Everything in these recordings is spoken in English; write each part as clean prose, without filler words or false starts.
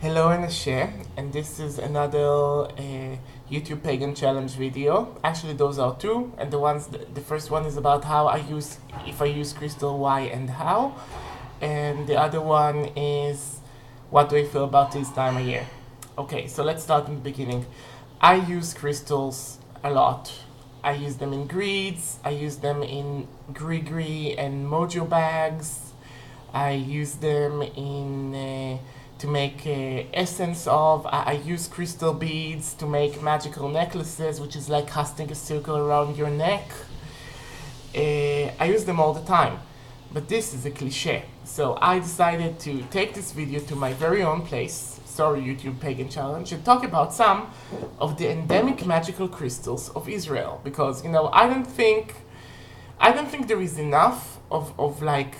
Hello Anashe, and this is another YouTube Pagan Challenge video. Actually, those are two, and the first one is about if I use crystal, why and how, and the other one is what do I feel about this time of year. Okay, so let's start in the beginning. I use crystals a lot. I use them in greeds. I use them in gree and mojo bags. I use them in to make essence of. I use crystal beads to make magical necklaces, which is like casting a circle around your neck. I use them all the time, but this is a cliche. So I decided to take this video to my very own place, sorry YouTube Pagan Challenge, and talk about some of the endemic magical crystals of Israel, because I don't think there is enough of like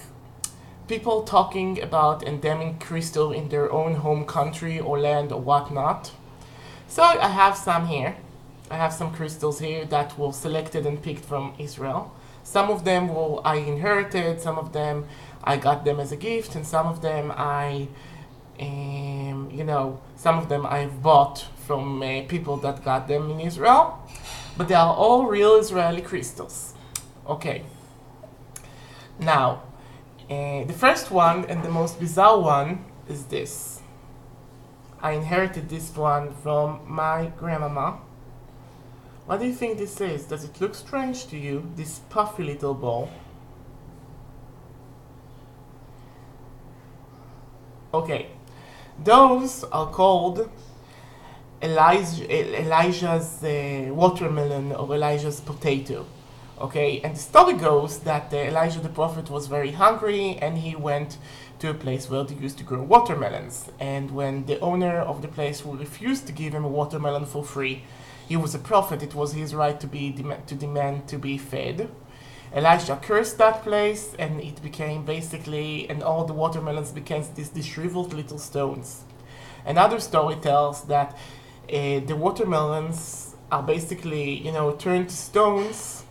people talking about endemic crystal in their own home country or land or whatnot. So I have some here. I have some crystals here that were selected and picked from Israel. Some of them I inherited, some of them I got them as a gift, and some of them some of them I've bought from people that got them in Israel. But they are all real Israeli crystals. Okay. Now, the first one and the most bizarre one is this. I inherited this one from my grandmama. What do you think this is? Does it look strange to you, this puffy little ball? Okay, those are called Elijah's watermelon or Elijah's potato. Okay, and the story goes that Elijah the prophet was very hungry and he went to a place where they used to grow watermelons. And when the owner of the place refused to give him a watermelon for free, he was a prophet, it was his right to demand to be fed. Elijah cursed that place and it became basically, and all the watermelons became these shriveled little stones. Another story tells that the watermelons are basically, turned to stones,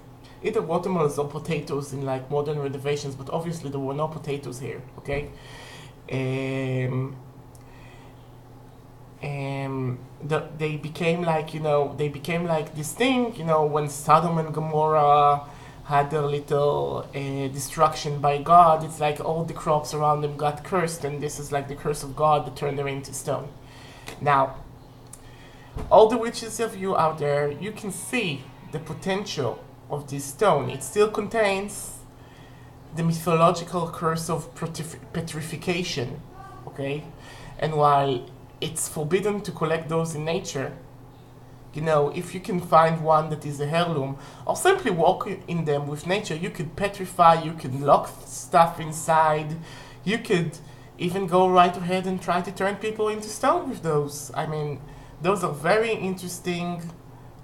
either watermelons or potatoes in like modern renovations, but obviously there were no potatoes here, okay? They became like, this thing, when Sodom and Gomorrah had their little destruction by God, it's like all the crops around them got cursed, and this is like the curse of God that turned them into stone. Now, all the witches of you out there, you can see the potential of this stone. It still contains the mythological curse of petrification, okay? And while it's forbidden to collect those in nature, if you can find one that is a heirloom, or simply walk in them with nature, you could petrify, you could lock stuff inside, you could even go right ahead and try to turn people into stone with those. I mean, those are very interesting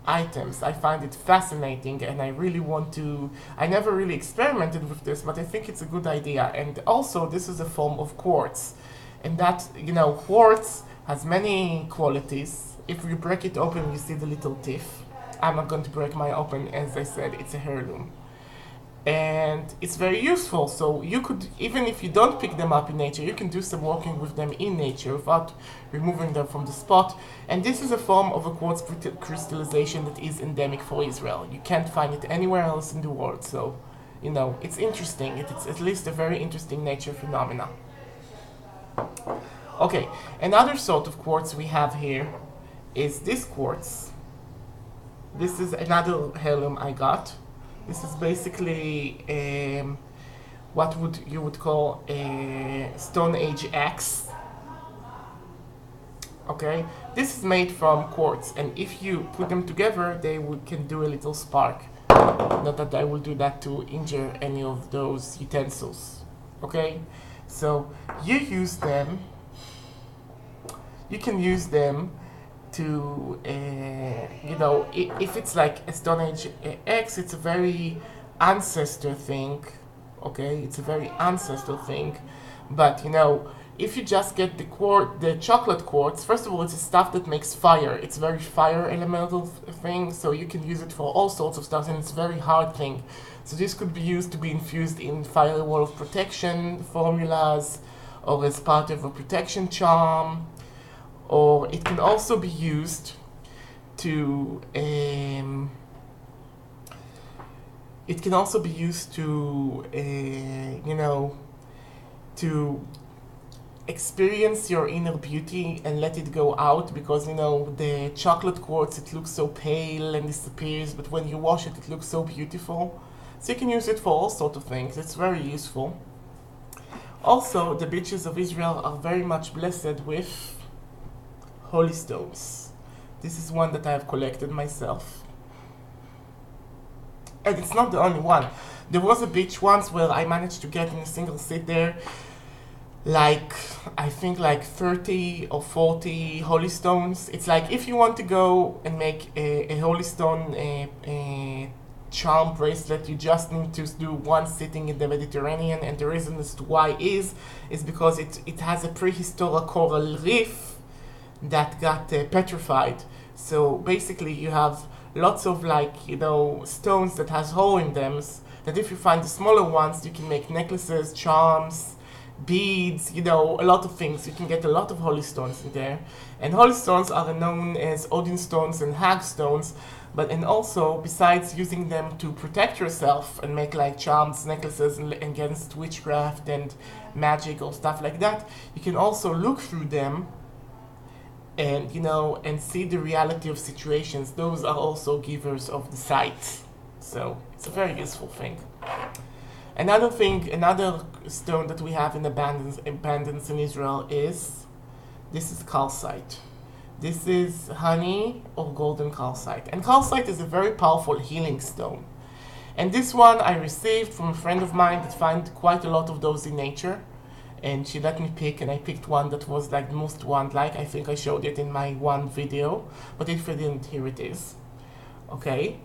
items. I find it fascinating, and I never really experimented with this, but I think it's a good idea. And also, this is a form of quartz, and that, quartz has many qualities. If you break it open, you see the little teeth. I'm not going to break mine open, as I said, it's a heirloom. And it's very useful, so you could, even if you don't pick them up in nature, you can do some walking with them in nature without removing them from the spot. And this is a form of a quartz crystallization that is endemic for Israel. You can't find it anywhere else in the world, so, it's interesting. It's at least a very interesting nature phenomena. Okay, another sort of quartz we have here is this quartz. This is another heirloom I got. This is basically what you would call a Stone Age axe. Okay, this is made from quartz, and if you put them together, they can do a little spark. Not that I will do that to injure any of those utensils. Okay, so you can use them to, if it's like a Stone Age X, it's a very ancestor thing, okay? It's a very ancestral thing, but if you just get the chocolate quartz, first of all, it's a stuff that makes fire. It's a very fire elemental thing, so you can use it for all sorts of stuff, and it's a very hard thing. So this could be used to be infused in firewall of protection formulas, or as part of a protection charm, or it can also be used to you know, to experience your inner beauty and let it go out, because you know the chocolate quartz, it looks so pale and disappears, but when you wash it, it looks so beautiful. So you can use it for all sorts of things. It's very useful. Also, the beaches of Israel are very much blessed with holy stones. This is one that I have collected myself. And it's not the only one. There was a beach once where I managed to get in a single sit there, like, I think like 30 or 40 holy stones. It's like if you want to go and make a holy stone a charm bracelet, you just need to do one sitting in the Mediterranean. And the reason as to why is because it has a prehistoric coral reef that got petrified. So basically you have lots of, like, you know, stones that has hole in them, that if you find the smaller ones, you can make necklaces, charms, beads, you know, a lot of things. You can get a lot of holy stones in there. And holy stones are known as Odin stones and Hag stones, and also, besides using them to protect yourself and make like charms, necklaces against witchcraft and magic or stuff like that, you can also look through them and, you know, and see the reality of situations. Those are also givers of the sight. So it's a very useful thing. Another stone that we have in abundance in Israel is calcite. This is honey or golden calcite. And calcite is a very powerful healing stone. And this one I received from a friend of mine that found quite a lot of those in nature. And she let me pick, and I picked one that was like the most wand-like. I think I showed it in my one video, but if you didn't, here it is. Okay.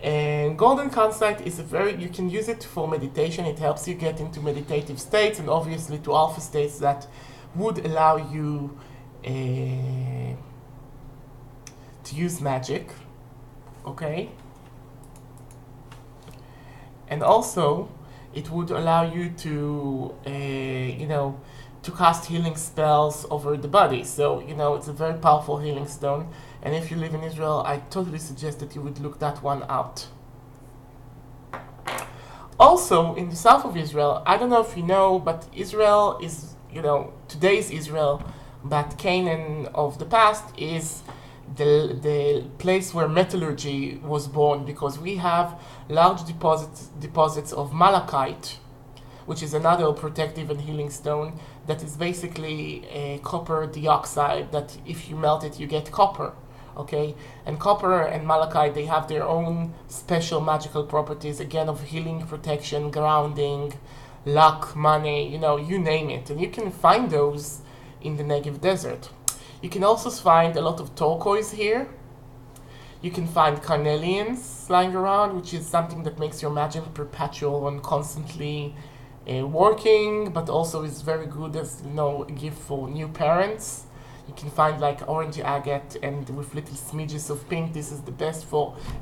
And golden calcite is you can use it for meditation. It helps you get into meditative states, and obviously to alpha states that would allow you to use magic. Okay. And also, it would allow you to, you know, to cast healing spells over the body. So, you know, it's a very powerful healing stone. And if you live in Israel, I totally suggest that you would look that one out. Also, in the south of Israel, I don't know if you know, but Israel is, you know, today's Israel, but Canaan of the past is the place where metallurgy was born, because we have large deposits of malachite, which is another protective and healing stone that is basically a copper dioxide, that if you melt it, you get copper. Okay, and copper and malachite, they have their own special magical properties, again, of healing, protection, grounding, luck, money, you know, you name it. And you can find those in the Negev desert. You can also find a lot of turquoise here. You can find carnelians lying around, which is something that makes your magic perpetual and constantly working, but also is very good as, you know, a gift for new parents. You can find like orange agate and with little smidges of pink. This is the best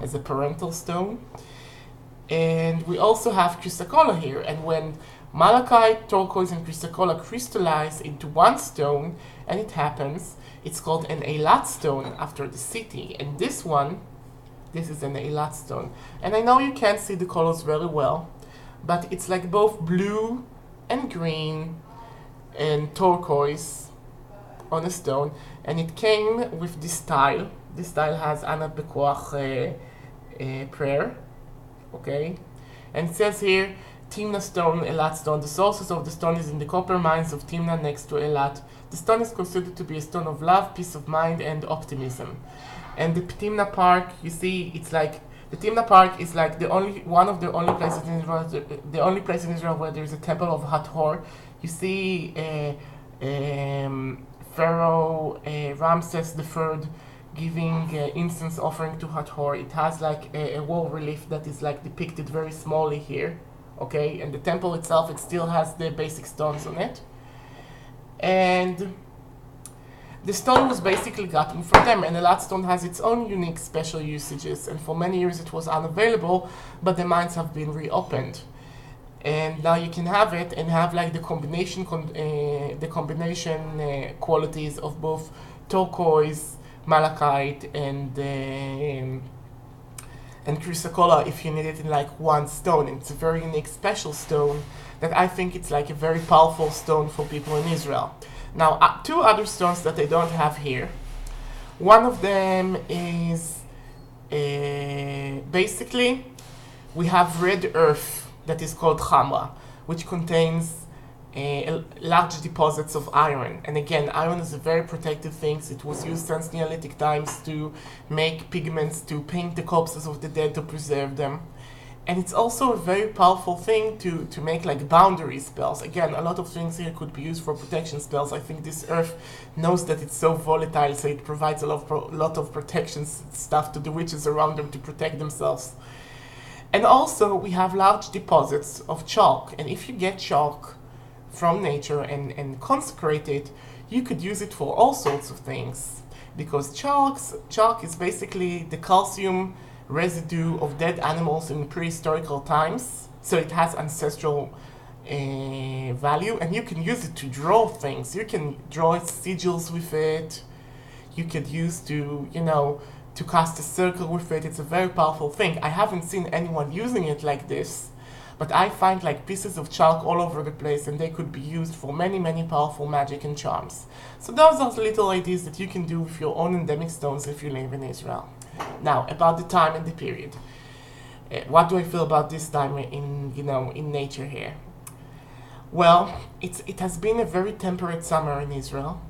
as a parental stone. And we also have chrysocolla here. And when malachite, turquoise, and chrysocolla crystallize into one stone, and it happens, it's called an Eilat stone after the city. And this is an Eilat stone. And I know you can't see the colors very well, but it's like both blue and green and turquoise on a stone. And it came with this tile. This tile has Anat Bekoach prayer. Okay? And it says here, Timna stone, Eilat stone. The sources of the stone is in the copper mines of Timna next to Eilat. The stone is considered to be a stone of love, peace of mind, and optimism. And the Timna Park, you see, it's like, the Timna Park is like one of the only places in Israel, the only place in Israel where there is a temple of Hathor. You see Pharaoh Ramses III giving incense offering to Hathor. It has like a wall relief that is like depicted very smallly here. Okay, and the temple itself, it still has the basic stones on it. And the stone was basically gotten from them, and the Eilat stone has its own unique special usages, and for many years it was unavailable, but the mines have been reopened. And now you can have it and have like the combination qualities of both turquoise, malachite, and chrysocolla if you need it in like one stone. It's a very unique special stone that I think it's like a very powerful stone for people in Israel. Now, two other stones that I don't have here. One of them is basically we have red earth that is called chamra, which contains large deposits of iron. And again, iron is a very protective thing. It was used since Neolithic times to make pigments, to paint the corpses of the dead, to preserve them. And it's also a very powerful thing to make like boundary spells. Again, a lot of things here could be used for protection spells. I think this earth knows that it's so volatile, so it provides a lot of protection stuff to the witches around them to protect themselves. And also, we have large deposits of chalk. And if you get chalk from nature and consecrate it, you could use it for all sorts of things. Because chalk is basically the calcium residue of dead animals in prehistorical times. So it has ancestral value, and you can use it to draw things. You can draw sigils with it. You could use to cast a circle with it. It's a very powerful thing. I haven't seen anyone using it like this, but I find like pieces of chalk all over the place, and they could be used for many, many powerful magic and charms. So those are the little ideas that you can do with your own endemic stones if you live in Israel. Now, about the time and the period. What do I feel about this time in nature here? Well, it has been a very temperate summer in Israel.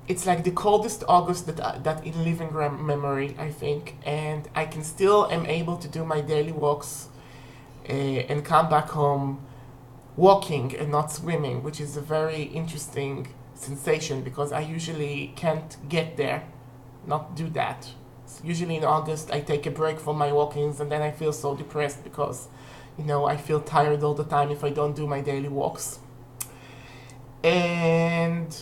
It's like the coldest August that in living memory, I think, and I can still am able to do my daily walks and come back home walking and not swimming, which is a very interesting sensation because I usually can't get there, not do that. Usually in August I take a break from my walkings, and then I feel so depressed because I feel tired all the time if I don't do my daily walks. And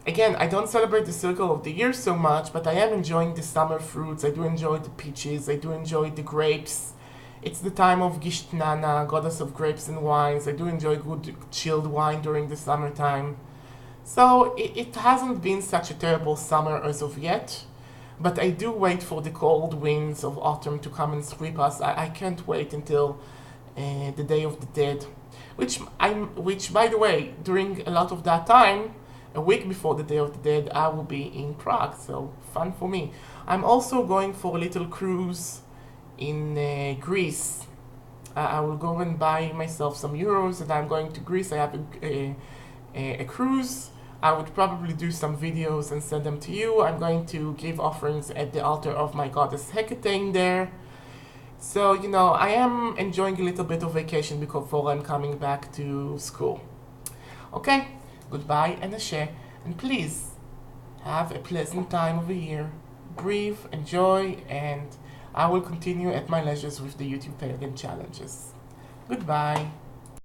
again, I don't celebrate the circle of the year so much, but I am enjoying the summer fruits. I do enjoy the peaches. I do enjoy the grapes. It's the time of Gishtnana, goddess of grapes and wines. I do enjoy good chilled wine during the summertime. So it hasn't been such a terrible summer as of yet, but I do wait for the cold winds of autumn to come and sweep us. I can't wait until the Day of the Dead, which by the way, during a lot of that time, a week before the Day of the Dead, I will be in Prague, so fun for me. I'm also going for a little cruise in Greece. I will go and buy myself some euros, and I'm going to Greece. I have a cruise. I would probably do some videos and send them to you. I'm going to give offerings at the altar of my goddess Hecate there. So, I am enjoying a little bit of vacation before I'm coming back to school. Okay, goodbye and ashe, and please have a pleasant time of the year. Breathe, enjoy, and I will continue at my leisure with the YouTube Pagan challenges. Goodbye.